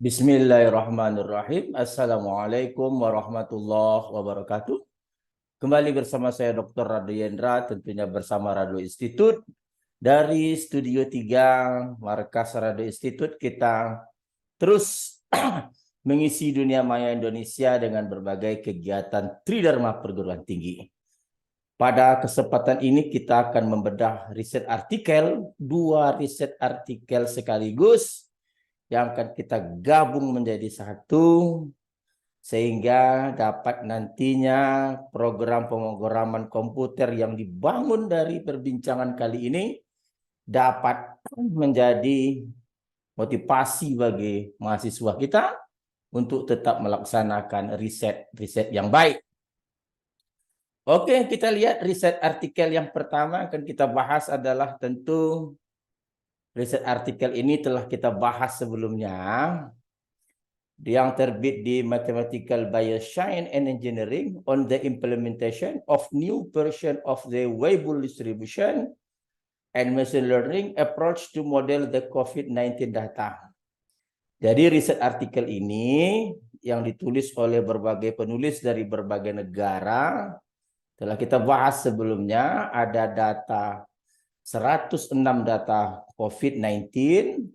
Bismillahirrahmanirrahim. Assalamualaikum warahmatullahi wabarakatuh. Kembali bersama saya Dr. Rado Yendra, tentunya bersama Rado Institute. Dari Studio 3 Markas Rado Institute, kita terus mengisi dunia maya Indonesia dengan berbagai kegiatan Tridharma perguruan tinggi. Pada kesempatan ini kita akan membedah riset artikel, 2 riset artikel sekaligus yang akan kita gabung menjadi satu sehingga dapat nantinya program pemrograman komputer yang dibangun dari perbincangan kali ini dapat menjadi motivasi bagi mahasiswa kita untuk tetap melaksanakan riset yang baik. Oke, kita lihat riset artikel yang pertama akan kita bahas adalah tentu riset artikel ini telah kita bahas sebelumnya, yang terbit di Mathematical Bioscience and Engineering on the implementation of new version of the Weibull distribution and machine learning approach to model the COVID-19 data. Jadi riset artikel ini yang ditulis oleh berbagai penulis dari berbagai negara telah kita bahas sebelumnya. Ada data 106 data COVID-19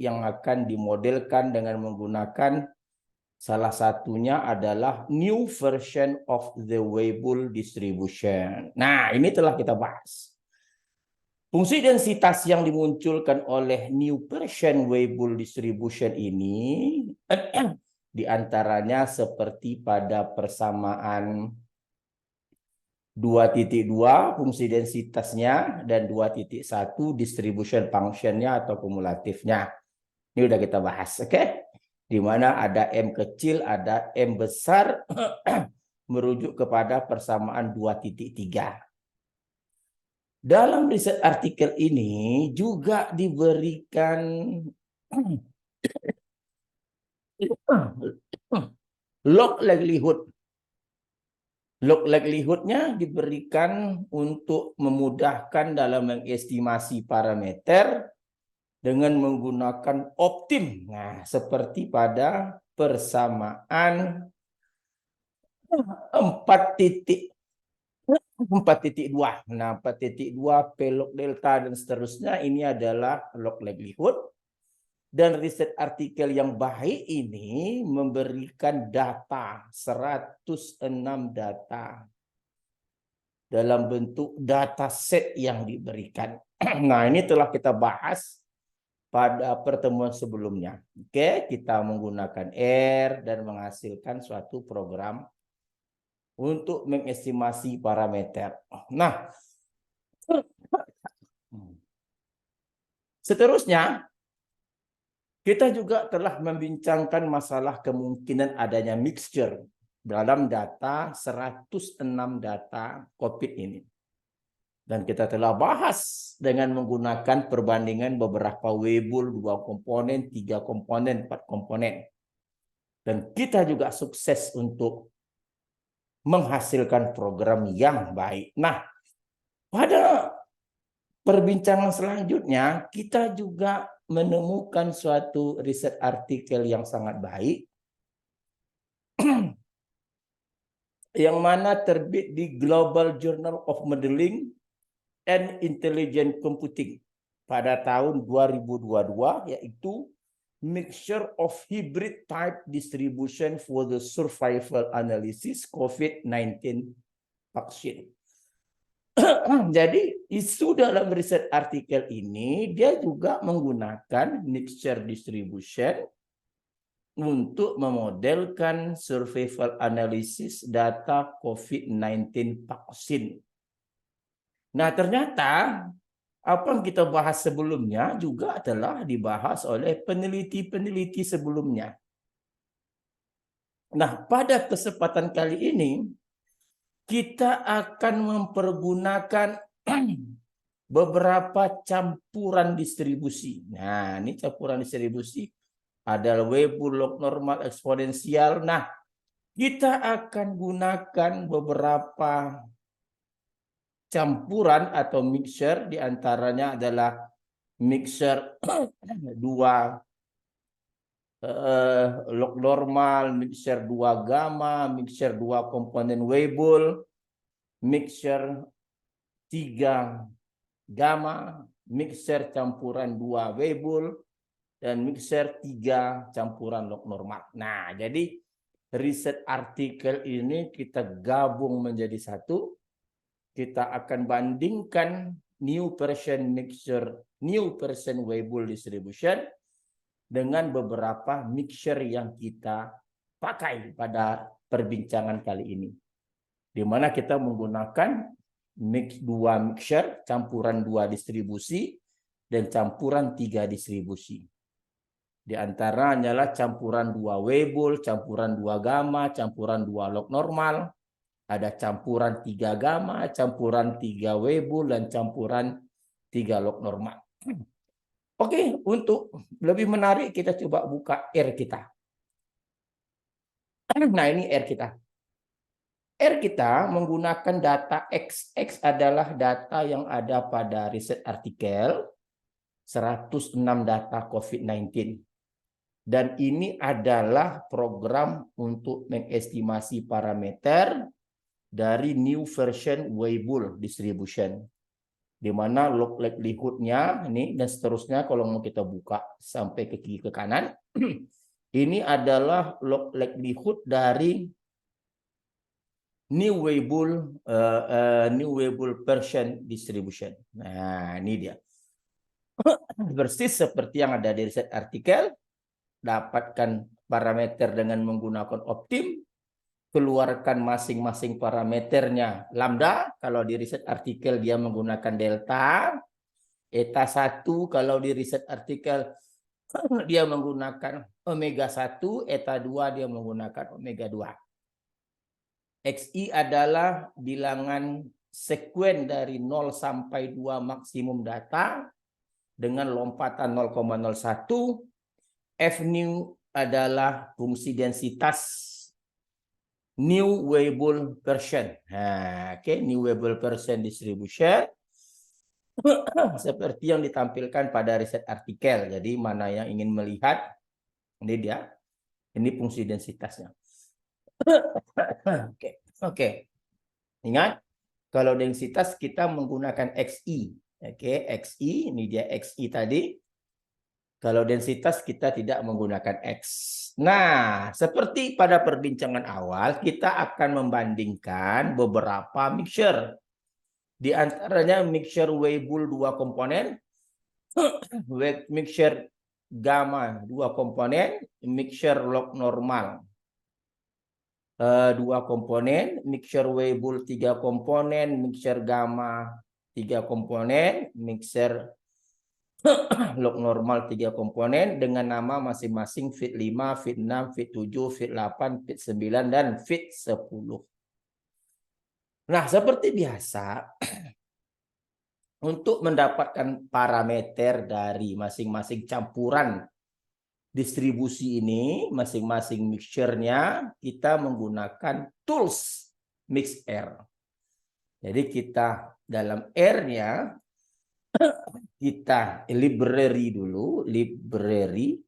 yang akan dimodelkan dengan menggunakan salah satunya adalah new version of the Weibull distribution. Nah, ini telah kita bahas. Fungsi densitas yang dimunculkan oleh new version Weibull distribution ini diantaranya seperti pada persamaan 2.2 fungsi densitasnya dan 2.1 distribution functionnya atau kumulatifnya. Ini udah kita bahas, oke? Di mana ada M kecil, ada M besar merujuk kepada persamaan 2.3. Dalam riset artikel ini juga diberikan log likelihood. Log likelihood-nya diberikan untuk memudahkan dalam mengestimasi parameter dengan menggunakan optim. Nah, seperti pada persamaan 4.2. Nah, 4.2 P log delta dan seterusnya ini adalah log likelihood. Dan riset artikel yang baik ini memberikan data 106 data dalam bentuk data set yang diberikan. Nah, ini telah kita bahas pada pertemuan sebelumnya. Oke, kita menggunakan R dan menghasilkan suatu program untuk mengestimasi parameter. Nah, seterusnya kita juga telah membincangkan masalah kemungkinan adanya mixture dalam data 106 data COVID ini. Dan kita telah bahas dengan menggunakan perbandingan beberapa Weibull, 2 komponen, 3 komponen, 4 komponen. Dan kita juga sukses untuk menghasilkan program yang baik. Nah, pada perbincangan selanjutnya kita juga menemukan suatu riset artikel yang sangat baik yang mana terbit di Global Journal of Modeling and Intelligent Computing pada tahun 2022, yaitu Mixture of Hybrid Type Distribution for the Survival Analysis COVID-19 Vaccine. Jadi isu dalam riset artikel ini dia juga menggunakan mixture distribution untuk memodelkan survival analysis data COVID-19 vaksin. Nah, ternyata apa yang kita bahas sebelumnya juga telah dibahas oleh peneliti-peneliti sebelumnya. Nah, pada kesempatan kali ini kita akan mempergunakan beberapa campuran distribusi. Nah, ini campuran distribusi adalah Weibull, log normal, eksponensial. Nah, kita akan gunakan beberapa campuran atau mixture, diantaranya adalah mixture 2 log normal, mixture 2 gamma, mixture 2 komponen Weibull, mixture 3 gamma, mixture campuran 2 Weibull, dan mixture 3 campuran log normal. Nah, jadi riset artikel ini kita gabung menjadi satu. Kita akan bandingkan new version mixture, new version Weibull distribution dengan beberapa mixture yang kita pakai pada perbincangan kali ini. Di mana kita menggunakan dua mixture, campuran 2 distribusi, dan campuran 3 distribusi. Di antara hanyalah campuran 2 Weibull, campuran 2 gamma, campuran 2 log normal, ada campuran 3 gamma, campuran 3 Weibull, dan campuran 3 log normal. Oke, untuk lebih menarik kita coba buka R kita. Nah, ini R kita. R kita menggunakan data X. X adalah data yang ada pada riset artikel 106 data COVID-19. Dan ini adalah program untuk mengestimasi parameter dari new version Weibull distribution. Di mana log likelihood-nya ini dan seterusnya kalau mau kita buka sampai ke kiri ke kanan. Ini adalah log likelihood dari new Weibull version distribution. Nah, ini dia. Persis seperti yang ada di riset artikel, dapatkan parameter dengan menggunakan optim, keluarkan masing-masing parameternya lambda, kalau di riset artikel dia menggunakan delta, eta 1 kalau di riset artikel dia menggunakan omega 1, eta 2 dia menggunakan omega 2. XI adalah bilangan sekuen dari 0 sampai 2 maksimum data dengan lompatan 0,01. F new adalah fungsi densitas new Weibull version. Nah, new Weibull version distribution seperti yang ditampilkan pada riset artikel. Jadi mana yang ingin melihat, ini dia. Ini fungsi densitasnya. Oke. Ingat, kalau densitas kita menggunakan XI. XI, ini dia XI tadi. Kalau densitas kita tidak menggunakan X. Nah, seperti pada perbincangan awal, kita akan membandingkan beberapa mixture. Di antaranya mixture Weibull 2 komponen, mixture gamma 2 komponen, mixture log normal 2 komponen, mixture Weibull 3 komponen, mixture gamma 3 komponen, mixture log normal 3 komponen dengan nama masing-masing fit 5, fit 6, fit 7, fit 8, fit 9, dan fit 10. Nah, seperti biasa, untuk mendapatkan parameter dari masing-masing campuran distribusi ini, masing-masing mixture-nya, kita menggunakan tools mix R. Jadi kita dalam R-nya, kita library dulu, library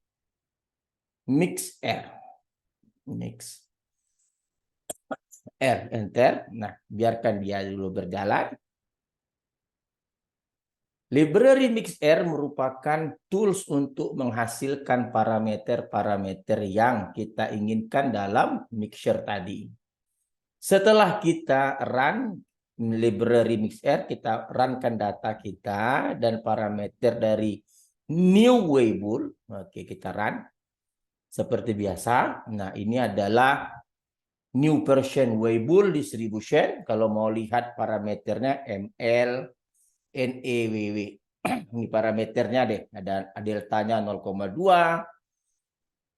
mix R. Mix R, enter. Nah, biarkan dia dulu berjalan. Library mix R merupakan tools untuk menghasilkan parameter-parameter yang kita inginkan dalam mixture tadi. Setelah kita run library mix R, kita runkan data kita dan parameter dari new Weibull. Oke, kita run seperti biasa. Nah, ini adalah new version Weibull distribution. Kalau mau lihat parameternya ML, NEWW. Ini parameternya deh. Ada deltanya 0,2,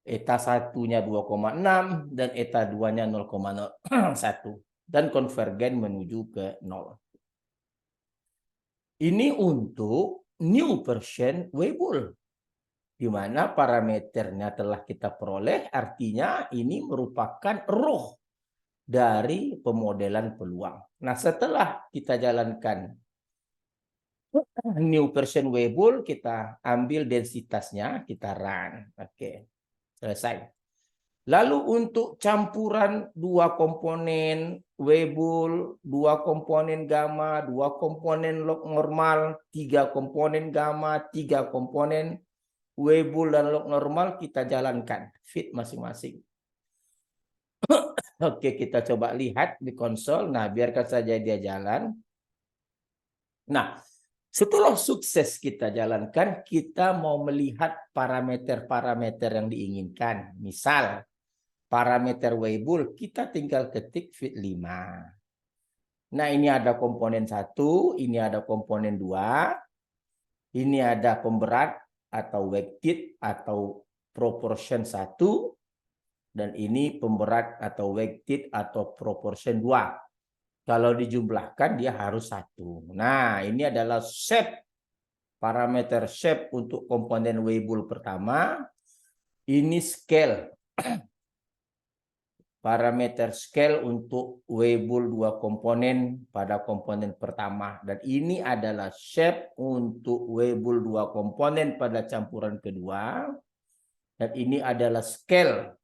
eta 1-nya 2,6, dan eta 2-nya 0,01. Dan konvergen menuju ke 0. Ini untuk new version Weibull. Di mana parameternya telah kita peroleh, artinya ini merupakan roh dari pemodelan peluang. Nah, setelah kita jalankan new version Weibull, kita ambil densitasnya, kita run. Oke. Selesai. Lalu untuk campuran dua komponen Weibull, dua komponen gamma, dua komponen log normal, tiga komponen gamma, tiga komponen Weibull dan log normal kita jalankan fit masing-masing. Oke, kita coba lihat di konsol. Nah, biarkan saja dia jalan. Nah, setelah sukses kita jalankan, kita mau melihat parameter-parameter yang diinginkan. Misal, parameter Weibull, kita tinggal ketik fit 5. Nah, ini ada komponen 1, ini ada komponen 2, ini ada pemberat atau weighted atau proportion 1, dan ini pemberat atau weighted atau proportion 2. Kalau dijumlahkan dia harus 1. Nah, ini adalah shape, parameter shape untuk komponen Weibull pertama. Ini scale. Parameter scale untuk Weibull dua komponen pada komponen pertama. Dan ini adalah shape untuk Weibull dua komponen pada campuran kedua. Dan ini adalah scale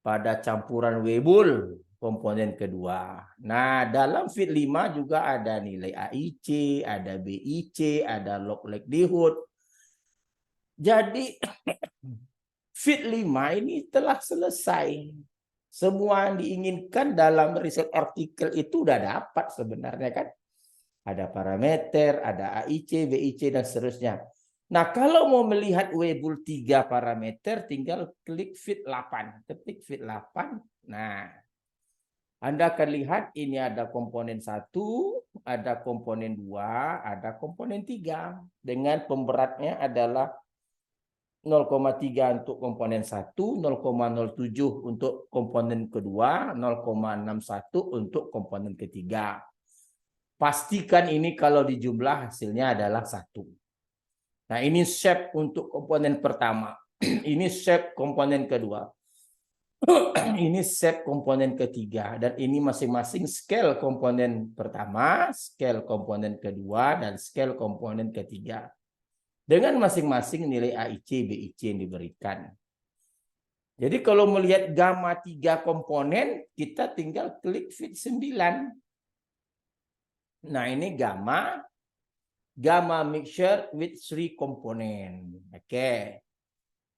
pada campuran Weibull komponen kedua. Nah, dalam fit 5 juga ada nilai AIC, ada BIC, ada log likelihood. Jadi fit 5 ini telah selesai. Semua yang diinginkan dalam riset artikel itu udah dapat sebenarnya kan. Ada parameter, ada AIC, BIC, dan seterusnya. Nah, kalau mau melihat Weibull 3 parameter, tinggal klik fit 8. Ketik fit 8. Nah, Anda akan lihat ini ada komponen 1, ada komponen 2, ada komponen 3. Dengan pemberatnya adalah 0,3 untuk komponen 1, 0,07 untuk komponen kedua, 0,61 untuk komponen ketiga. Pastikan ini kalau dijumlah hasilnya adalah 1. Nah, ini shape untuk komponen pertama. Ini shape komponen kedua. Ini shape komponen ketiga. Dan ini masing-masing scale komponen pertama, scale komponen kedua, dan scale komponen ketiga. Dengan masing-masing nilai AIC, BIC yang diberikan. Jadi kalau melihat gamma 3 komponen, kita tinggal klik fit 9. Nah, ini gamma mixture with 3 komponen. Oke.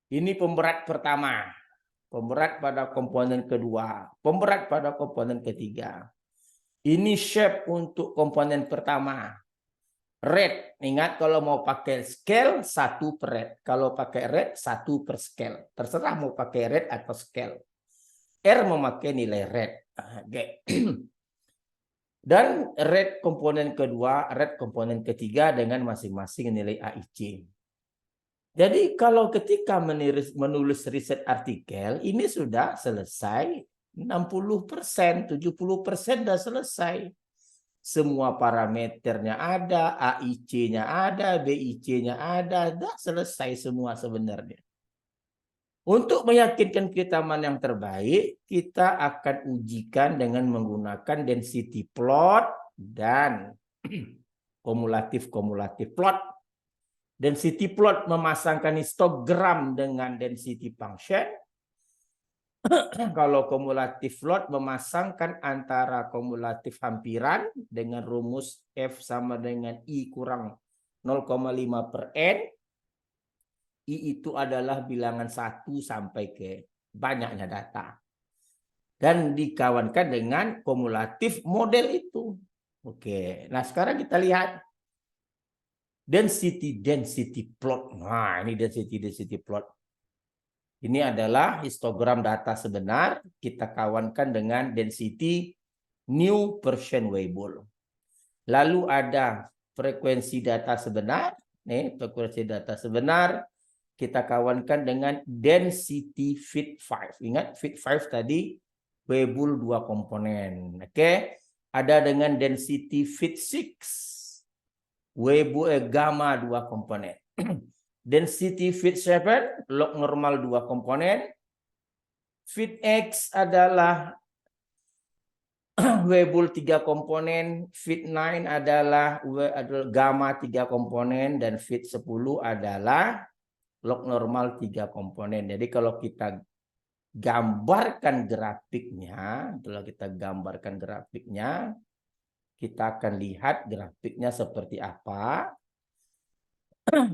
Ini pemberat pertama. Pemberat pada komponen kedua. Pemberat pada komponen ketiga. Ini shape untuk komponen pertama. Rate, ingat kalau mau pakai scale 1 per rate. Kalau pakai rate 1 per scale. Terserah mau pakai rate atau scale. R memakai nilai rate. Oke. Dan rate komponen kedua, rate komponen ketiga dengan masing-masing nilai AIC. Jadi kalau ketika menulis riset artikel, ini sudah selesai 60%, 70% sudah selesai. Semua parameternya ada, AIC-nya ada, BIC-nya ada, sudah selesai semua sebenarnya. Untuk meyakinkan kita mana yang terbaik, kita akan ujikan dengan menggunakan density plot dan kumulatif plot. Density plot memasangkan histogram dengan density function. Kalau kumulatif plot memasangkan antara kumulatif hampiran dengan rumus F sama dengan I kurang 0,5 per N. I itu adalah bilangan 1 sampai ke banyaknya data. Dan dikawankan dengan kumulatif model itu. Oke, nah sekarang kita lihat density plot. Nah, ini density plot. Ini adalah histogram data sebenar, kita kawankan dengan density new Persian Weibull. Lalu ada frekuensi data sebenar, nih frekuensi data sebenar, kita kawankan dengan density fit 5. Ingat fit 5 tadi Weibull 2 komponen. Oke, ada dengan density fit 6, Weibull gamma 2 komponen. Density fit 7, log normal 2 komponen. Fit X adalah Weibull 3 komponen. Fit 9 adalah gamma 3 komponen. Dan fit 10 adalah log normal 3 komponen. Jadi kalau kita gambarkan grafiknya, kita akan lihat grafiknya seperti apa.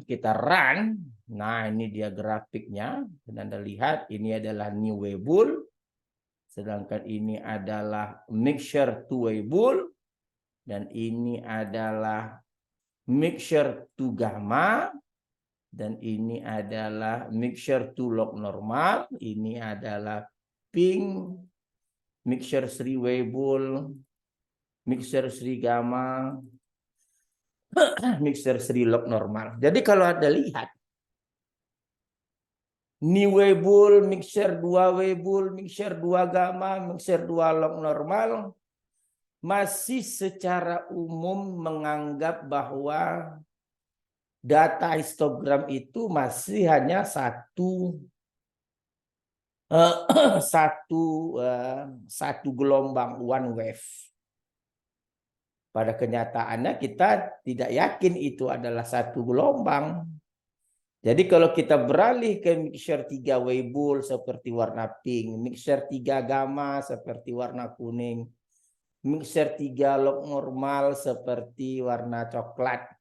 Kita run. Nah, ini dia grafiknya. Dan Anda lihat ini adalah new Weibull. Sedangkan ini adalah mixture to Weibull. Dan ini adalah mixture to gamma. Dan ini adalah mixture to log normal. Ini adalah pink, mixture 3 Weibull, mixture 3 gamma, mixture 3 log normal. Jadi kalau Anda lihat, new Weibull, mixture 2 Weibull, mixture 2 gamma, mixture 2 log normal, masih secara umum menganggap bahwa data histogram itu masih hanya satu gelombang, one wave. Pada kenyataannya kita tidak yakin itu adalah satu gelombang. Jadi kalau kita beralih ke mixture 3 Weibull seperti warna pink, mixture 3 gamma seperti warna kuning, mixture 3 log normal seperti warna coklat,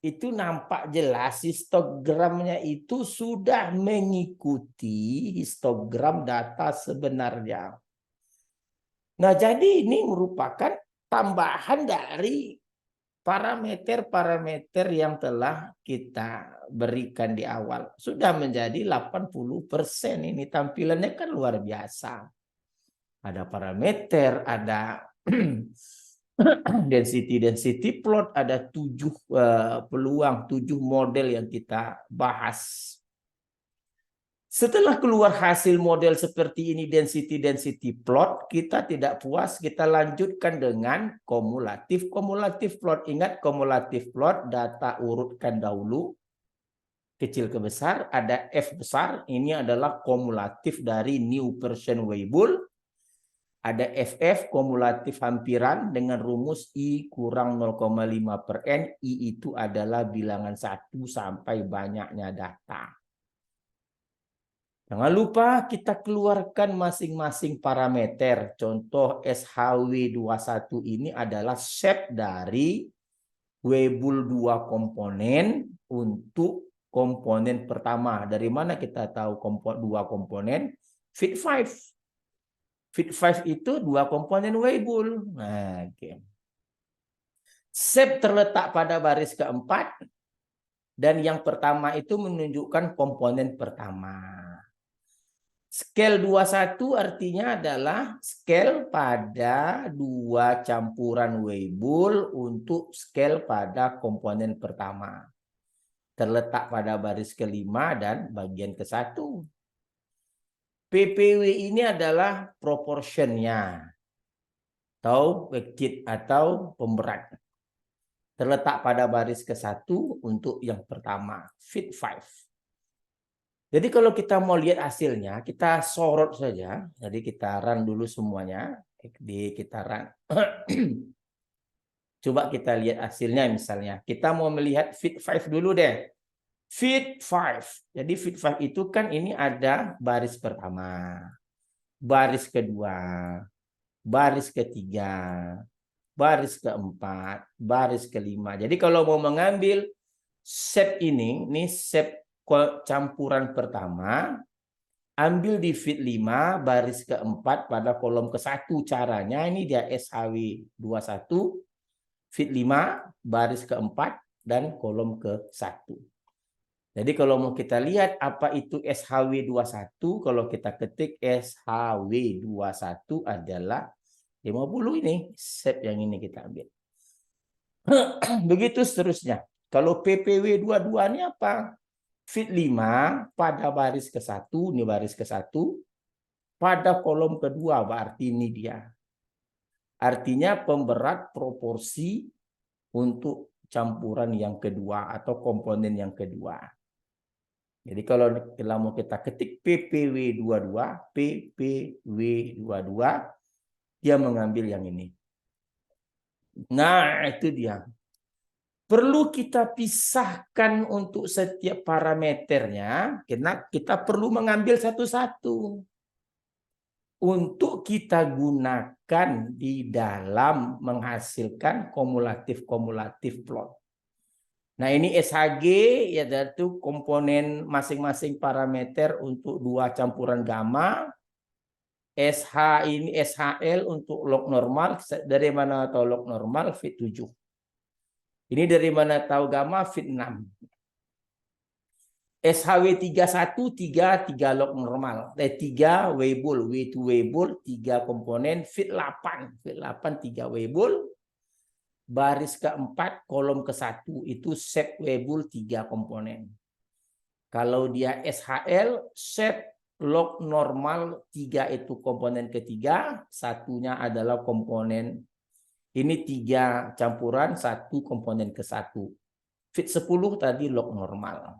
itu nampak jelas histogramnya itu sudah mengikuti histogram data sebenarnya. Nah, jadi ini merupakan tambahan dari parameter-parameter yang telah kita berikan di awal. Sudah menjadi 80%. Ini tampilannya kan luar biasa. Ada parameter, ada density plot, ada 7 peluang, 7 model yang kita bahas. Setelah keluar hasil model seperti ini, density plot, kita tidak puas, kita lanjutkan dengan kumulatif plot. Ingat kumulatif plot, data urutkan dahulu, kecil ke besar, ada F besar, ini adalah kumulatif dari new version Weibull. Ada FF, kumulatif hampiran dengan rumus I kurang 0,5/N. I itu adalah bilangan 1 sampai banyaknya data. Jangan lupa kita keluarkan masing-masing parameter. Contoh SHW21 ini adalah set dari Weibull 2 komponen untuk komponen pertama. Dari mana kita tahu 2 komponen? Fit5. Fit5 itu 2 komponen Weibull. Nah, okay. Set terletak pada baris keempat. Dan yang pertama itu menunjukkan komponen pertama. Scale 21 artinya adalah scale pada 2 campuran Weibull untuk scale pada komponen pertama. Terletak pada baris kelima dan bagian ke-1. PPW ini adalah proportionnya atau weighted atau pemberat. Terletak pada baris ke-1 untuk yang pertama, Fit5. Jadi kalau kita mau lihat hasilnya, kita sorot saja. Jadi kita run dulu semuanya. Kita run. Coba kita lihat hasilnya misalnya. Kita mau melihat Fit5 dulu deh. Fit5. Jadi Fit5 itu kan ini ada baris pertama, baris kedua, baris ketiga, baris keempat, baris kelima. Jadi kalau mau mengambil set ini set campuran pertama, ambil di Fit5 baris keempat pada kolom ke-1. Caranya ini dia SHW21 Fit5 baris keempat dan kolom ke-1. Jadi kalau mau kita lihat apa itu SHW21, kalau kita ketik SHW21 adalah 50 ini, set yang ini kita ambil. Begitu seterusnya. Kalau PPW22 ini apa? Fit5 pada baris ke-1, ini baris ke-1, pada kolom kedua, berarti ini dia. Artinya pemberat proporsi untuk campuran yang kedua atau komponen yang kedua. Jadi kalau mau kita ketik PPW22, dia mengambil yang ini. Nah, itu dia. perlu kita pisahkan untuk setiap parameternya, karena kita perlu mengambil satu-satu untuk kita gunakan di dalam menghasilkan kumulatif plot. Nah, ini SHG yaitu komponen masing-masing parameter untuk dua campuran gamma. SH ini SHL untuk log normal. Dari mana tahu log normal? Fit 7. Ini dari mana tahu gamma? Fit 6. SHW 31 3 log normal. 3 Weibull, W2 Weibull, 3 komponen, Fit 8. Fit 8 3 Weibull. Baris keempat, kolom ke-1 itu set Weibull 3 komponen. Kalau dia SHL, set log normal 3 itu komponen ketiga, satunya adalah komponen ini 3 campuran, 1 komponen ke-1. Fit 10 tadi log normal.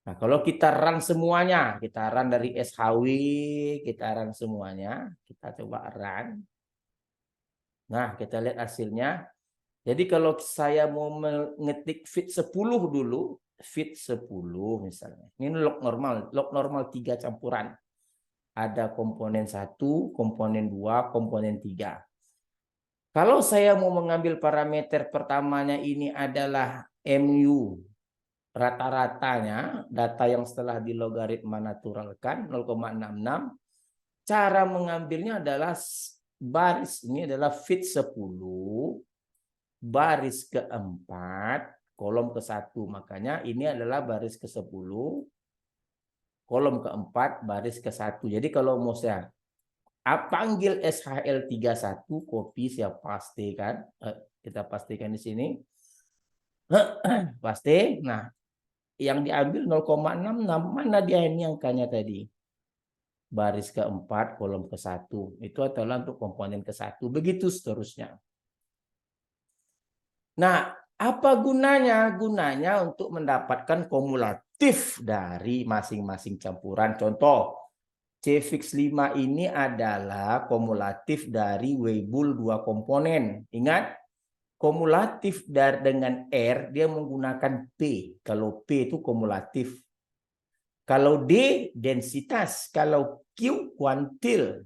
Nah, kalau kita run semuanya, kita run dari SHW, kita run semuanya, kita coba run. Nah, kita lihat hasilnya. Jadi kalau saya mau mengetik fit 10 dulu, fit 10 misalnya. Ini log normal 3 campuran. Ada komponen 1, komponen 2, komponen 3. Kalau saya mau mengambil parameter pertamanya ini adalah MU, rata-ratanya, data yang setelah dilogaritma naturalkan 0,66. Cara mengambilnya adalah baris, ini adalah fit 10, baris keempat, kolom ke-1. Makanya ini adalah baris ke-10, kolom keempat, baris ke-1. Jadi kalau mau saya panggil SHL 31, copy, saya pastikan. Kita pastikan di sini. Paste. Nah, yang diambil 0,66, mana dia ini angkanya tadi? Baris keempat, kolom ke-1. Itu adalah untuk komponen ke-1. Begitu seterusnya. Nah, apa gunanya? Gunanya untuk mendapatkan kumulatif dari masing-masing campuran. Contoh, C-fix 5 ini adalah kumulatif dari Weibull 2 komponen. Ingat, kumulatif dengan R, dia menggunakan P. Kalau P itu kumulatif. Kalau D, densitas. Kalau Q, kuantil.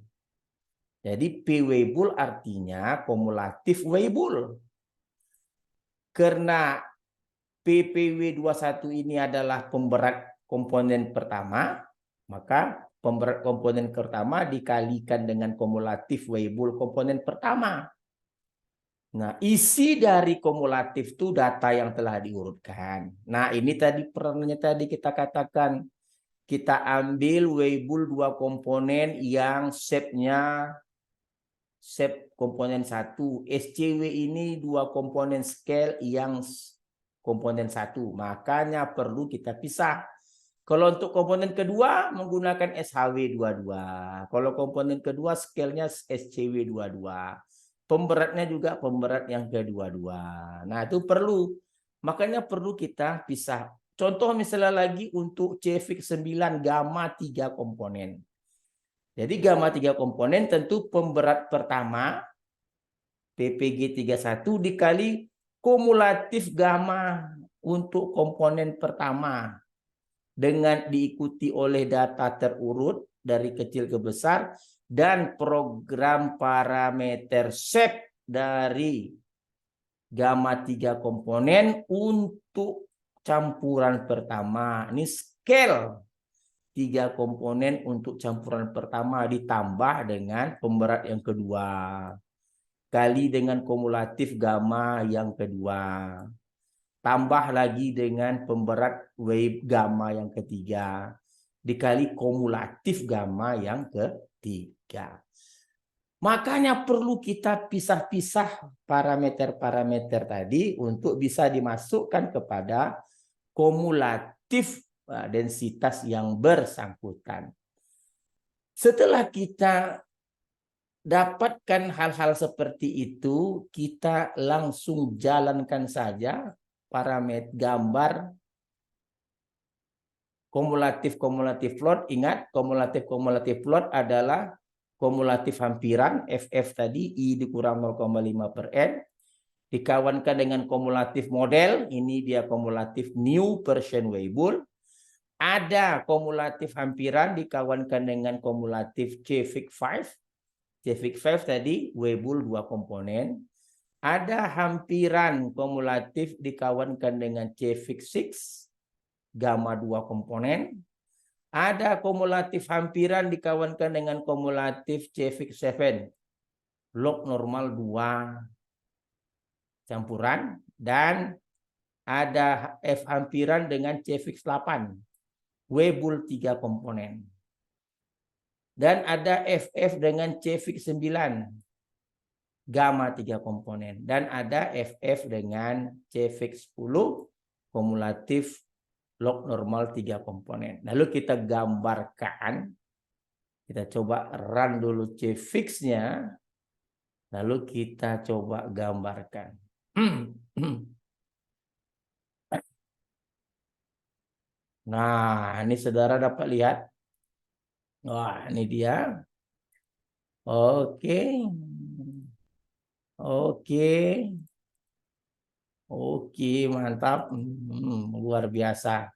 Jadi P Weibull artinya kumulatif Weibull. Karena PPW21 ini adalah pemberat komponen pertama, maka pemberat komponen pertama dikalikan dengan kumulatif Weibull komponen pertama. Nah, isi dari kumulatif itu data yang telah diurutkan. Nah, ini tadi perannya tadi kita katakan, kita ambil Weibull 2 komponen yang shape-nya shape komponen 1. SCW ini 2 komponen scale yang komponen 1. Makanya perlu kita pisah. Kalau untuk komponen kedua menggunakan SHW 22. Kalau komponen kedua scale-nya SCW 22. Pemberatnya juga pemberat yang kedua-dua. Nah, itu perlu. Makanya perlu kita pisah. Contoh misalnya lagi untuk C-fix 9 gamma 3 komponen. Jadi gamma 3 komponen tentu pemberat pertama PPG 31 dikali kumulatif gamma untuk komponen pertama dengan diikuti oleh data terurut dari kecil ke besar dan program parameter shape dari gamma 3 komponen untuk campuran pertama. Ini scale 3 komponen untuk campuran pertama ditambah dengan pemberat yang kedua. Kali dengan kumulatif gamma yang kedua. Tambah lagi dengan pemberat wave gamma yang ketiga. Dikali kumulatif gamma yang ketiga. Makanya perlu kita pisah-pisah parameter-parameter tadi untuk bisa dimasukkan kepada kumulatif densitas yang bersangkutan. Setelah kita dapatkan hal-hal seperti itu, kita langsung jalankan saja parameter gambar kumulatif plot. Ingat, kumulatif plot adalah kumulatif hampiran, FF tadi, I dikurang 0,5 per N. dikawankan dengan kumulatif model. Ini dia kumulatif new Persian Weibull. Ada kumulatif hampiran dikawankan dengan kumulatif Cefik 5. Cefik 5 tadi Weibull 2 komponen. Ada hampiran kumulatif dikawankan dengan Cefik 6 gamma 2 komponen. Ada kumulatif hampiran dikawankan dengan kumulatif Cefik 7 log normal 2 campuran, dan ada F hampiran dengan Cefik 8 Weibull 3 komponen. Dan ada FF dengan Cefik 9 gamma 3 komponen. Dan ada FF dengan Cefik 10 kumulatif log normal 3 komponen. Lalu kita gambarkan, kita coba run dulu Cefik-nya, lalu kita coba gambarkan. Nah, ini saudara dapat lihat. Wah, ini dia. Oke. Oke, mantap. Luar biasa.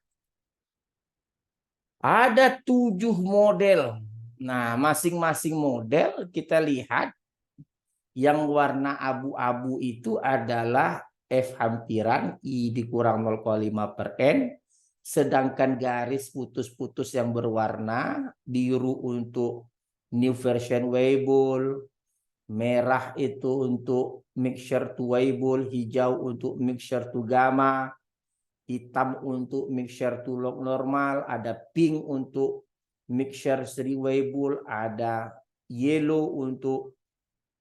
Ada 7 model. Nah, masing-masing model kita lihat yang warna abu-abu itu adalah F hampiran I dikurang 0,5/N. Sedangkan garis putus-putus yang berwarna biru untuk new version Weibull, merah itu untuk mixture to Weibull, hijau untuk mixture to gamma, hitam untuk mixture to log normal, ada pink untuk mixture Sri Weibull, ada yellow untuk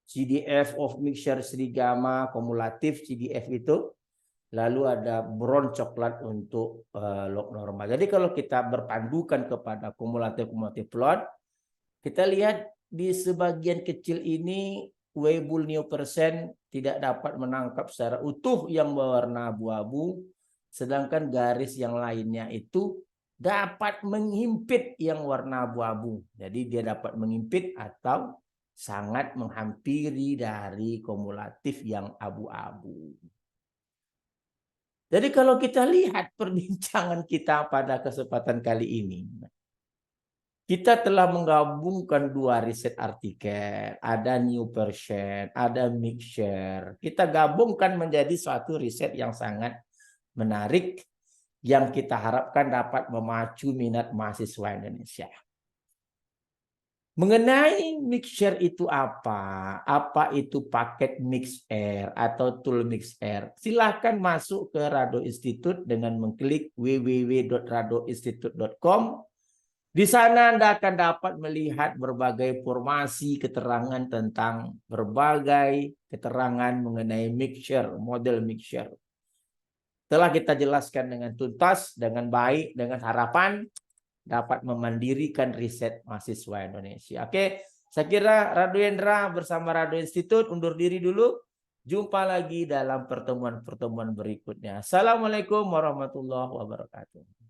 CDF of mixture Sri gamma, kumulatif CDF itu. Lalu ada brown coklat untuk log normal. Jadi kalau kita berpandukan kepada kumulatif plot, kita lihat di sebagian kecil ini Weibull new percent tidak dapat menangkap secara utuh yang berwarna abu-abu, sedangkan garis yang lainnya itu dapat menghimpit yang warna abu-abu. Jadi dia dapat menghimpit atau sangat menghampiri dari kumulatif yang abu-abu. Jadi kalau kita lihat perbincangan kita pada kesempatan kali ini, kita telah menggabungkan 2 riset artikel, ada new Persian, ada mixture. Kita gabungkan menjadi suatu riset yang sangat menarik, yang kita harapkan dapat memacu minat mahasiswa Indonesia. Mengenai mixture itu apa? Apa itu paket mixer atau tool mixer? Silakan masuk ke Rado Institute dengan mengklik www.radoinstitute.com. Di sana Anda akan dapat melihat berbagai informasi, keterangan tentang berbagai keterangan mengenai mixture, model mixture. Telah kita jelaskan dengan tuntas, dengan baik, dengan harapan dapat memandirikan riset mahasiswa Indonesia. Oke, saya kira Rado Hendra bersama Rado Institute undur diri dulu. Jumpa lagi dalam pertemuan-pertemuan berikutnya. Assalamualaikum warahmatullahi wabarakatuh.